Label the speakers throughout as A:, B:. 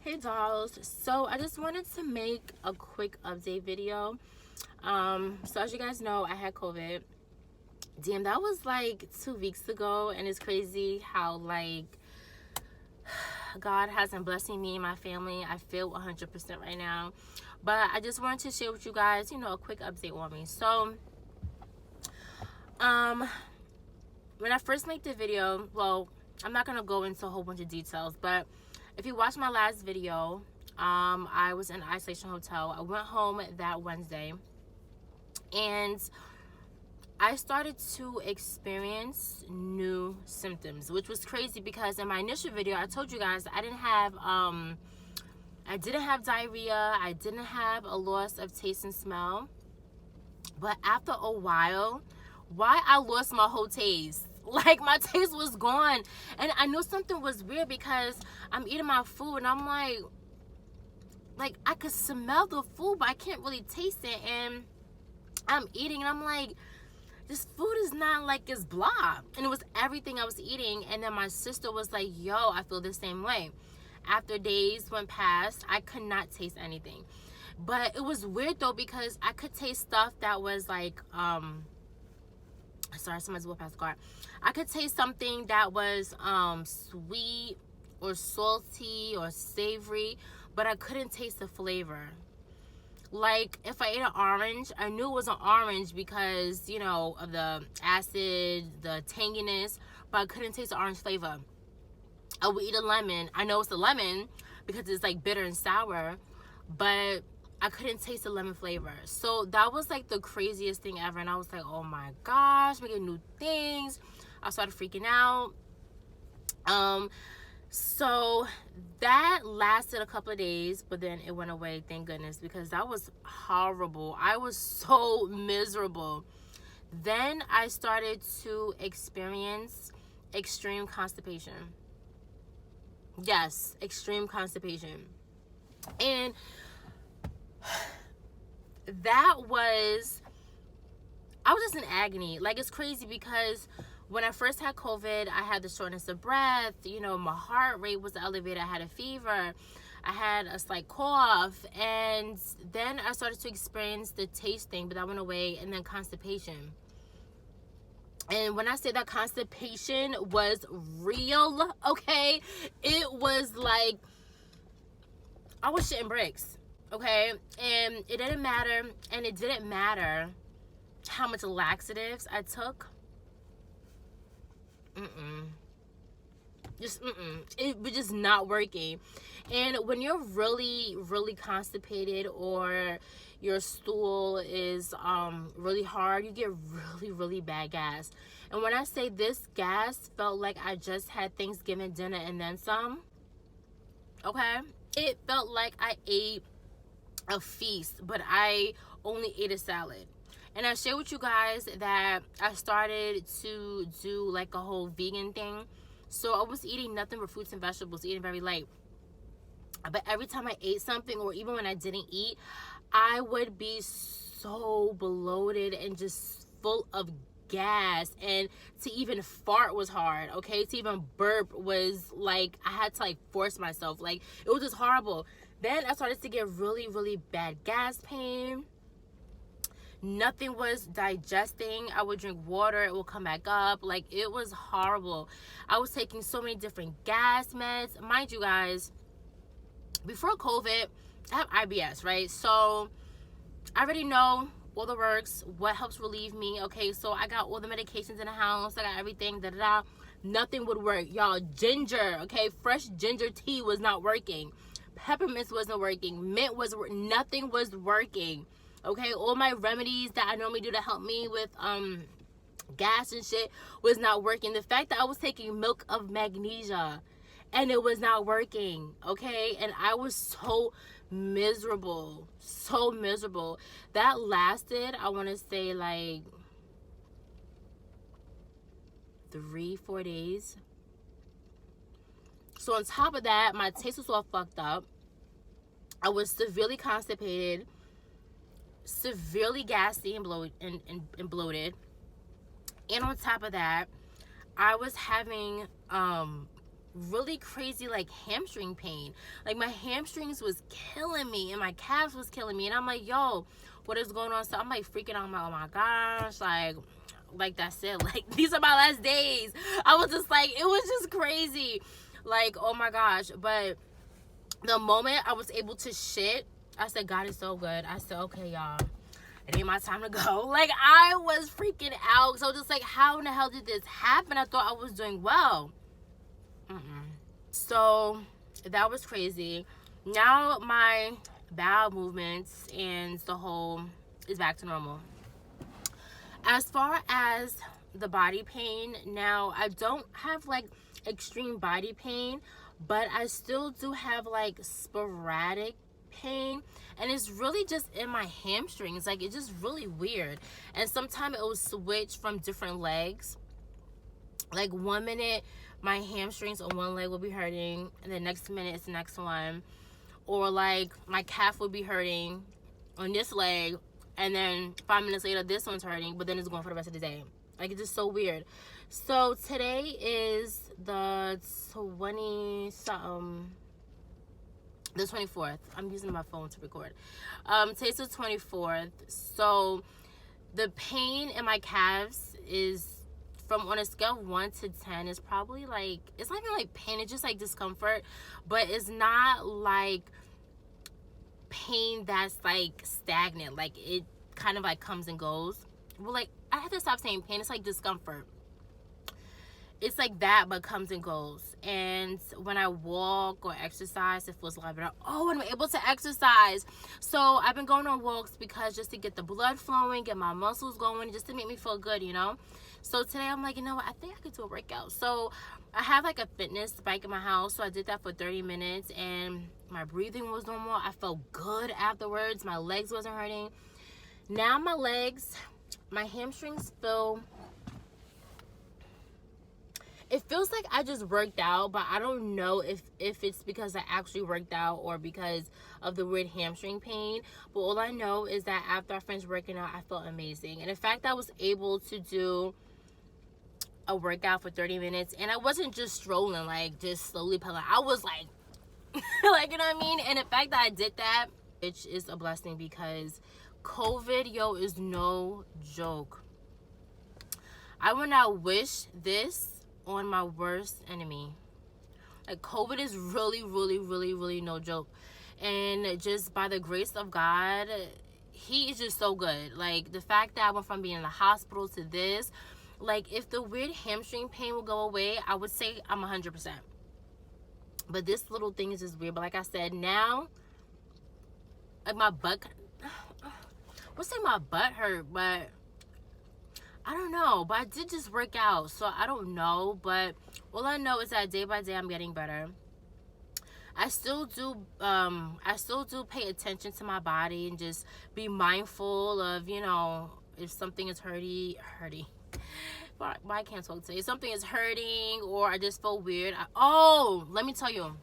A: Hey dolls, so I just wanted to make a quick update video. So as you guys know, I had COVID. Damn, that was like 2 weeks ago, and it's crazy how like God hasn't blessing me and my family. I feel 100% right now, but I just wanted to share with you guys, a quick update on me. So when I first made the video, well, I'm not gonna go into a whole bunch of details, but if you watched my last video, I was in an isolation hotel. I went home that Wednesday, and I started to experience new symptoms, which was crazy because in my initial video, I told you guys I didn't have diarrhea, I didn't have a loss of taste and smell, but after a while, why I lost my whole taste. Like my taste was gone, and I knew something was weird because I'm eating my food and I'm like I could smell the food, but I can't really taste it. And I'm eating and I'm like, this food is not like it's blah. And it was everything I was eating. And then my sister was like, yo, I feel the same way. After days went past, I could not taste anything. But it was weird though, because I could taste stuff that was like sorry, somebody's walking past the car. I could taste something that was sweet or salty or savory, but I couldn't taste the flavor. Like if I ate an orange, I knew it was an orange because, of the acid, the tanginess, but I couldn't taste the orange flavor. I would eat a lemon. I know it's a lemon because it's like bitter and sour, but I couldn't taste the lemon flavor. So that was like the craziest thing ever. And I was like, oh my gosh, making new things. I started freaking out. So that lasted a couple of days, but then it went away, thank goodness, because that was horrible. I was so miserable. Then I started to experience extreme constipation. Yes, extreme constipation. And I was just in agony. Like, it's crazy because when I first had COVID, I had the shortness of breath, my heart rate was elevated, I had a fever, I had a slight cough, and then I started to experience the taste thing, but that went away, and then constipation. And when I say that constipation was real, okay, it was like I was shitting bricks. Okay, and it didn't matter how much laxatives I took. It was just not working. And when you're really, really constipated, or your stool is really hard, you get really, really bad gas. And when I say this gas felt like I just had Thanksgiving dinner and then some. Okay, it felt like I ate a feast, but I only ate a salad. And I share with you guys that I started to do like a whole vegan thing. So I was eating nothing but fruits and vegetables, eating very light. But every time I ate something, or even when I didn't eat, I would be so bloated and just full of gas. And to even fart was hard, okay? To even burp was like, I had to like force myself. Like, it was just horrible. Then I started to get really, really bad gas pain. Nothing was digesting. I would drink water, it would come back up. Like, it was horrible. I was taking so many different gas meds. Mind you guys, before COVID, I have IBS, right? So I already know all the works, what helps relieve me. Okay, so I got all the medications in the house. I got everything, da-da-da. Nothing would work. Y'all, ginger, okay? Fresh ginger tea was not working. Peppermints wasn't working. Mint was nothing was working. Okay, all my remedies that I normally do to help me with gas and shit was not working. The fact that I was taking milk of magnesia and it was not working, okay? And I was so miserable. That lasted, I want to say, like 3-4 days. So on top of that, my taste was all fucked up. I was severely constipated, severely gassy and bloated. And on top of that, I was having really crazy like hamstring pain. Like my hamstrings was killing me and my calves was killing me, and I'm like, yo, what is going on? So I'm like freaking out. I'm like, oh my gosh, like that's it. Like these are my last days. I was just like, it was just crazy. Like, oh my gosh. But the moment I was able to shit, I said, God is so good. I said, okay, y'all, it ain't my time to go. Like, I was freaking out. So just like, how in the hell did this happen? I thought I was doing well. So that was crazy. Now my bowel movements and the whole is back to normal. As far as the body pain, now I don't have like extreme body pain, but I still do have like sporadic pain, and it's really just in my hamstrings. Like, it's just really weird, and sometimes it will switch from different legs. Like 1 minute my hamstrings on one leg will be hurting, and the next minute it's the next one. Or like my calf will be hurting on this leg, and then 5 minutes later this one's hurting, but then it's going for the rest of the day. Like, it's just so weird. So today is the 24th. I'm using my phone to record. Today's the 24th. So the pain in my calves is, from on a scale of 1 to 10, is probably like, it's not even like pain, it's just like discomfort, but it's not like pain that's like stagnant. Like, it kind of like comes and goes. Well, like, I have to stop saying pain. It's like discomfort. It's like that, but comes and goes. And when I walk or exercise, it feels a lot better. Oh, and I'm able to exercise. So I've been going on walks because just to get the blood flowing, get my muscles going, just to make me feel good, you know. So today I'm like, you know what, I think I could do a workout. So I have like a fitness bike in my house, so I did that for 30 minutes, and my breathing was normal. I felt good afterwards. My legs wasn't hurting. Now my legs, my hamstrings feel, it feels like I just worked out, but I don't know if it's because I actually worked out or because of the weird hamstring pain. But all I know is that after I finished working out, I felt amazing. And in fact, I was able to do a workout for 30 minutes, and I wasn't just strolling, like just slowly pedaling. I was like, like, you know what I mean? And the fact that I did that, which is a blessing, because COVID, yo, is no joke. I would not wish this on my worst enemy. Like, COVID is really, really, really, really no joke. And just by the grace of God, he is just so good. Like, the fact that I went from being in the hospital to this, like, if the weird hamstring pain will go away, I would say I'm 100%. But this little thing is just weird. But like I said, now, like, my butt, I would say my butt hurt, but I don't know. But I did just work out, so I don't know. But all I know is that day by day I'm getting better. I still do pay attention to my body and just be mindful of, you know, if something is hurting. Why I can't talk today? If something is hurting or I just feel weird. Let me tell you.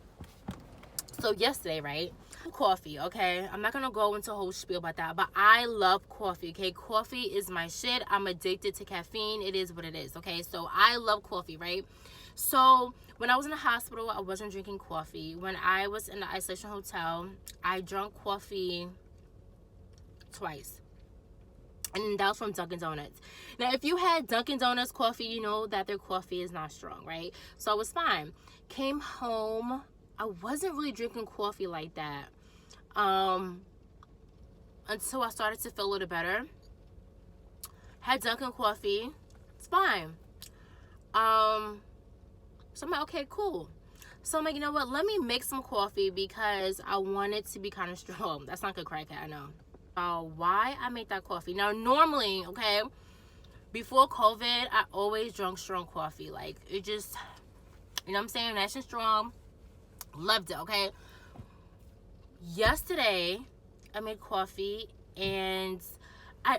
A: So yesterday, right? Coffee, okay? I'm not gonna go into a whole spiel about that, but I love coffee, okay? Coffee is my shit. I'm addicted to caffeine. It is what it is, okay? So I love coffee, right? So when I was in the hospital, I wasn't drinking coffee. When I was in the isolation hotel, I drank coffee twice. And that was from Dunkin' Donuts. Now, if you had Dunkin' Donuts coffee, you know that their coffee is not strong, right? So I was fine. Came home. I wasn't really drinking coffee like that until I started to feel a little better. Had Dunkin' coffee. It's fine. So I'm like, okay, cool. So I'm like, you know what? Let me make some coffee because I want it to be kind of strong. That's not good, crackhead, I know. Why I made that coffee. Now, normally, okay, before COVID, I always drank strong coffee. Like, it just, you know what I'm saying? Nice and strong. Loved it, okay? Yesterday, I made coffee, and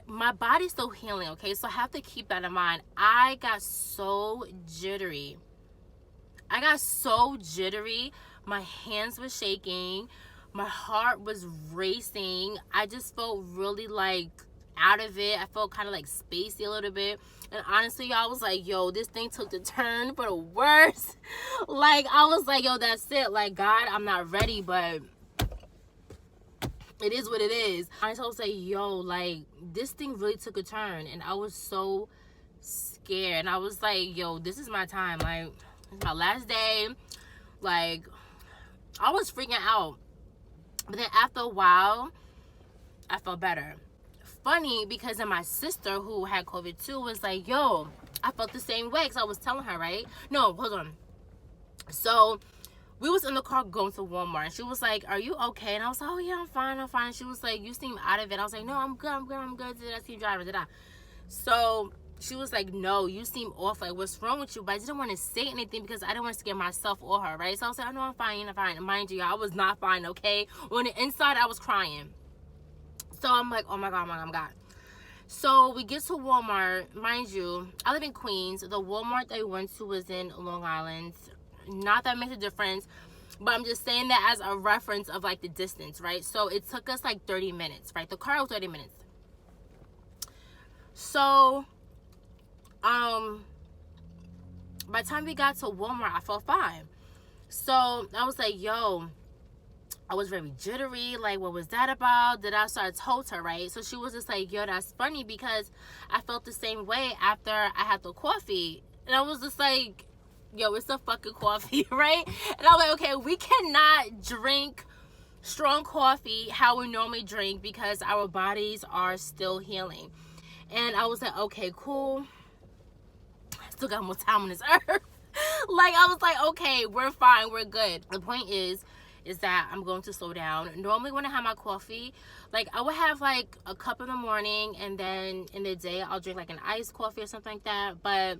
A: my body's still healing, okay? So I have to keep that in mind. I got so jittery. My hands were shaking. My heart was racing. I just felt really, like, out of it. I felt kind of like spacey a little bit. And honestly, y'all, I was like, yo, this thing took the turn for the worst. Like, I was like, yo, that's it. Like, God, I'm not ready, but it is what it is. I was like, yo, like, this thing really took a turn. And I was so scared. And I was like, yo, this is my time. Like, it's my last day. Like, I was freaking out. But then after a while, I felt better. Funny, because then my sister, who had COVID too, was like, yo, I felt the same way. Because I was telling her, right? No, hold on. So we was in the car going to Walmart, and she was like, are you okay? And I was like, oh yeah, I'm fine. She was like, you seem out of it. I was like, no, I'm good. Did I keep driving? So she was like, no, you seem off. Like, what's wrong with you? But I didn't want to say anything because I didn't want to scare myself or her, right? So I was like, oh no, I'm fine. And mind you, I was not fine, okay? On the inside, I was crying. So I'm like, oh my God. So we get to Walmart. Mind you, I live in Queens. The Walmart that we went to was in Long Island. Not that makes a difference, but I'm just saying that as a reference of like the distance, right? So it took us like 30 minutes, right? The car was 30 minutes. So by the time we got to Walmart, I felt fine. So I was like, yo, I was very jittery. Like, what was that about? So I told her, right? So she was just like, yo, that's funny because I felt the same way after I had the coffee. And I was just like, yo, it's a fucking coffee, right? And I was like, okay, we cannot drink strong coffee how we normally drink because our bodies are still healing. And I was like, okay, cool. I still got more time on this earth. Like, I was like, okay, we're fine, we're good. The point is that I'm going to slow down. Normally when I have my coffee, like, I would have like a cup in the morning, and then in the day I'll drink like an iced coffee or something like that. But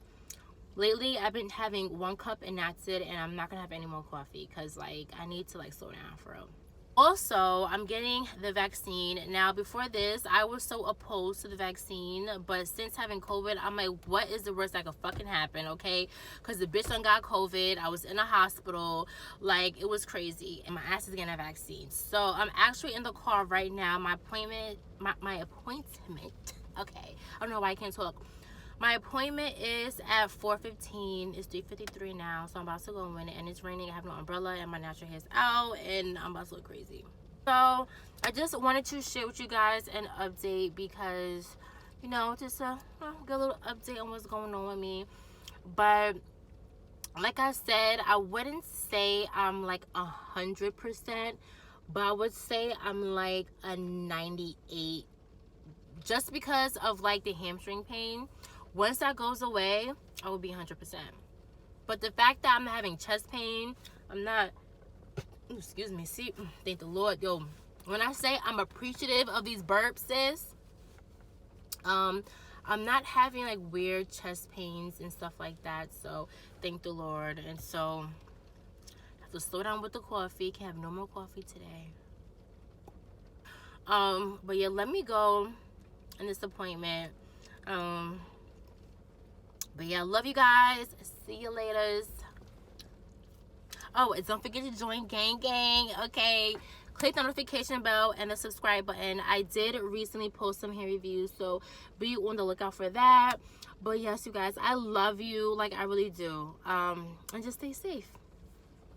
A: lately I've been having 1 cup and that's it, and I'm not gonna have any more coffee because like I need to like slow down for real. Also, I'm getting the vaccine. Now, before this, I was so opposed to the vaccine, but since having COVID, I'm like, what is the worst that could fucking happen, okay? Because the bitch done got COVID. I was in a hospital. Like, it was crazy. And my ass is getting a vaccine. So, I'm actually in the car right now. My appointment, okay. I don't know why I can't talk. My appointment is at 4:15. It's 3:53 now, so I'm about to go in it, and it's raining. I have no umbrella, and my natural hair's out, and I'm about to look crazy. So I just wanted to share with you guys an update because, you know, just a get a little update on what's going on with me. But like I said, I wouldn't say I'm like 100%, but I would say I'm like a 98, just because of like the hamstring pain. Once that goes away, I will be 100%. But the fact that I'm having chest pain, I'm not, excuse me, see, thank the Lord. Yo, when I say I'm appreciative of these burps, sis, I'm not having like weird chest pains and stuff like that. So thank the Lord. And so I have to slow down with the coffee. Can't have no more coffee today. But yeah, let me go in this appointment. But yeah, love you guys. See you later. Oh, and don't forget to join gang, okay? Click the notification bell and the subscribe button. I did recently post some hair reviews, so be on the lookout for that. But yes, you guys, I love you, like I really do. And just stay safe.